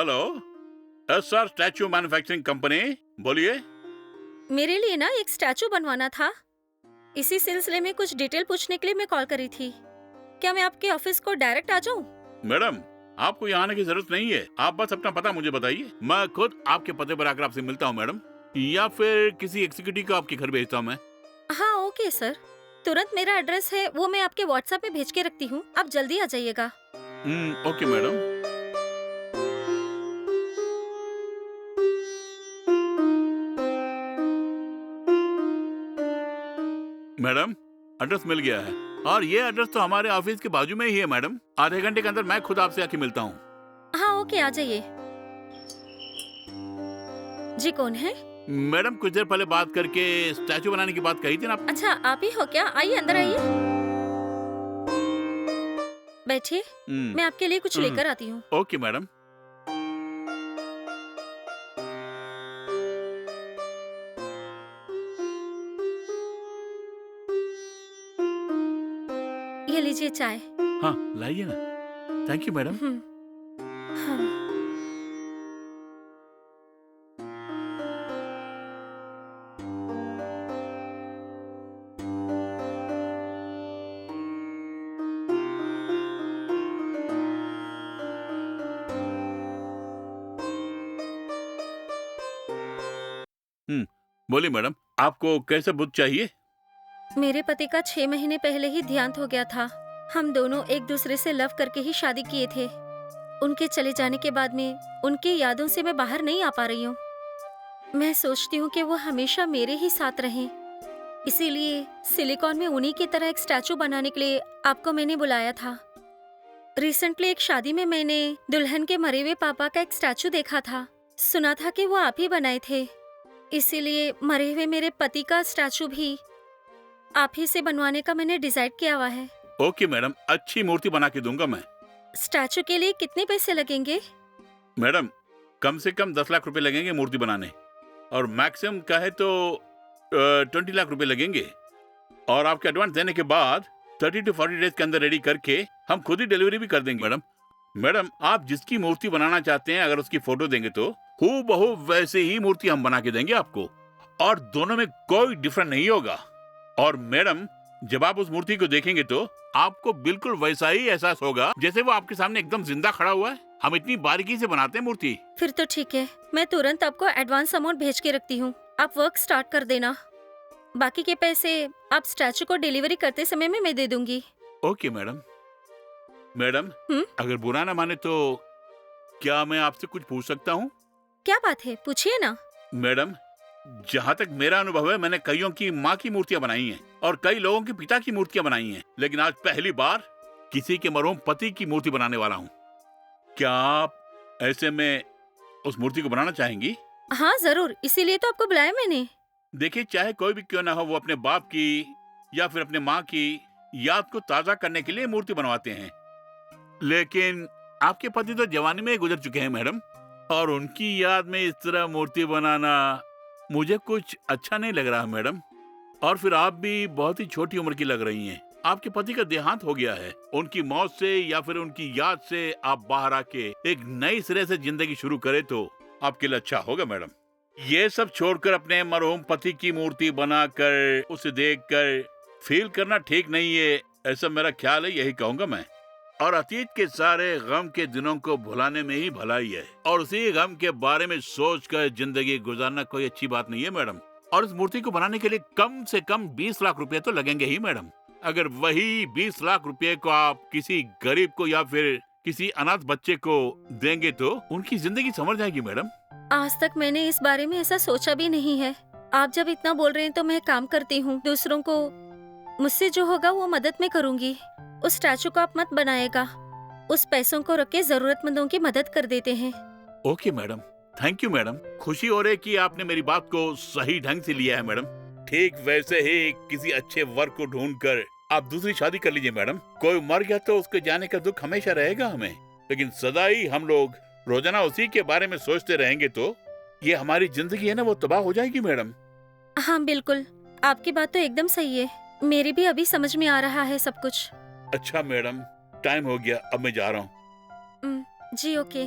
Hello. Sir, statue manufacturing company, बोलिए। मेरे लिए ना एक स्टैचू बनवाना था। इसी सिलसिले में कुछ डिटेल पूछने के लिए मैं कॉल करी थी। क्या मैं आपके ऑफिस को डायरेक्ट आ जाऊं? मैडम, आपको यहाँ आने की जरूरत नहीं है। आप बस अपना पता मुझे बताइए, मैं खुद आपके पते पर आकर आपसे मिलता हूँ मैडम। या फिर किसी एग्जीक्यूटिव को आपके घर भेजता हूँ मैं। हाँ, ओके सर। तुरंत मेरा एड्रेस है वो मैं आपके व्हाट्सएप में भेज के रखती हूँ। आप जल्दी आ जाइएगा। Okay madam. मैडम, एड्रेस मिल गया है। और ये एड्रेस तो हमारे ऑफिस के बाजू में ही है मैडम। आधे घंटे के अंदर मैं खुद आपसे आके मिलता हूँ। हाँ, ओके, आ जाइए। जी, कौन है? मैडम, कुछ देर पहले बात करके स्टैचू बनाने की बात कही थी ना आप। अच्छा, आप ही हो क्या? आइए, अंदर आइए। बैठिए। हम्म, मैं आपके लिए कुछ हम्म, लेकर आती हूँ। Okay madam. ये लीजिए चाय। हाँ, लाइए ना। Thank you madam. हम्म, हाँ। हम्म, बोलिए मैडम, आपको कैसे बुक चाहिए? मेरे पति का 6 महीने पहले ही देहांत हो गया था। हम दोनों एक दूसरे से लव करके ही शादी किए थे। उनके चले जाने के बाद में उनकी यादों से मैं बाहर नहीं आ पा रही हूँ। मैं सोचती हूँ कि वो हमेशा मेरे ही साथ रहें। इसीलिए सिलिकॉन में उन्हीं की तरह एक स्टैचू बनाने के लिए आपको मैंने बुलाया था। रिसेंटली एक शादी में मैंने दुल्हन के मरे हुए पापा का एक स्टैचू देखा था। सुना था कि वो आप ही बनाए थे। इसीलिए मरे हुए मेरे पति का स्टैचू भी आप ही से बनवाने का मैंने डिसाइड किया हुआ है। ओके मैडम, अच्छी मूर्ति बना के दूंगा मैं। स्टैचू के लिए कितने पैसे लगेंगे? मैडम, कम से कम 10 लाख रुपए लगेंगे मूर्ति बनाने। और मैक्सिमम का है तो 20 लाख रुपए लगेंगे। और आपके एडवांस देने के बाद 30 to 40 डेज के अंदर रेडी करके हम खुद ही डिलीवरी भी कर देंगे मैडम। मैडम, आप जिसकी मूर्ति बनाना चाहते हैं, अगर उसकी फोटो देंगे तो हूबहू वैसे ही मूर्ति हम बना के देंगे आपको। और दोनों में कोई डिफरेंस नहीं होगा। और मैडम, जब आप उस मूर्ति को देखेंगे तो आपको बिल्कुल वैसा ही एहसास होगा जैसे वो आपके सामने एकदम जिंदा खड़ा हुआ है। हम इतनी बारीकी से बनाते हैं मूर्ति। फिर तो ठीक है, मैं तुरंत आपको एडवांस अमाउंट भेज के रखती हूँ। आप वर्क स्टार्ट कर देना। बाकी के पैसे आप स्टैचू को डिलीवरी करते समय में मैं दे दूंगी। Okay madam. मैडम, हम्म, अगर बुरा ना माने तो क्या मैं आपसे कुछ पूछ सकता हूँ? क्या बात है, पूछिए ना। मैडम, जहाँ तक मेरा अनुभव है, मैंने कईयों की माँ की मूर्तियां बनाई हैं और कई लोगों के पिता की मूर्तियां बनाई हैं, लेकिन आज पहली बार किसी के मरहूम पति की मूर्ति बनाने वाला हूँ। क्या आप ऐसे में उस मूर्ति को बनाना चाहेंगी? हाँ जरूर, इसीलिए तो आपको बुलाया मैंने। देखिए, चाहे कोई भी क्यों ना हो, वो अपने बाप की या फिर अपने माँ की याद को ताजा करने के लिए मूर्ति बनवाते हैं। लेकिन आपके पति तो जवानी में ही गुजर चुके हैं मैडम, और उनकी याद में इस तरह मूर्ति बनाना मुझे कुछ अच्छा नहीं लग रहा मैडम। और फिर आप भी बहुत ही छोटी उम्र की लग रही हैं। आपके पति का देहांत हो गया है। उनकी मौत से या फिर उनकी याद से आप बाहर आके एक नई सिरे से जिंदगी शुरू करें तो आपके लिए अच्छा होगा मैडम। ये सब छोड़कर अपने मरहूम पति की मूर्ति बनाकर उसे देखकर फील करना ठीक नहीं है, ऐसा मेरा ख्याल है, यही कहूंगा मैं। और अतीत के सारे गम के दिनों को भुलाने में ही भलाई है, और उसी गम के बारे में सोचकर जिंदगी गुजारना कोई अच्छी बात नहीं है मैडम। और इस मूर्ति को बनाने के लिए कम से कम 20 लाख रुपए तो लगेंगे ही मैडम। अगर वही 20 लाख रुपए को आप किसी गरीब को या फिर किसी अनाथ बच्चे को देंगे तो उनकी जिंदगी संवर जाएगी मैडम। आज तक मैंने इस बारे में ऐसा सोचा भी नहीं है। आप जब इतना बोल रहे हैं तो मैं काम करती हूँ। दूसरों को मुझसे जो होगा वो मदद मैं करूँगी। उस स्टैचू को आप मत बनाएगा। उस पैसों को रख के जरूरतमंदों की मदद कर देते हैं। Okay madam, thank you madam. खुशी हो रही कि आपने मेरी बात को सही ढंग से लिया है मैडम। ठीक वैसे ही किसी अच्छे वर्क को ढूंढकर आप दूसरी शादी कर लीजिए मैडम। कोई मर गया तो उसके जाने का दुख हमेशा रहेगा हमें, लेकिन सदा ही हम लोग रोजाना उसी के बारे में सोचते रहेंगे तो ये हमारी जिंदगी है ना, वो तबाह हो जाएगी मैडम। हाँ बिल्कुल, आपकी बात तो एकदम सही है। मेरी भी अभी समझ में आ रहा है सब कुछ। अच्छा मैडम, टाइम हो गया, अब मैं जा रहा हूँ। जी ओके।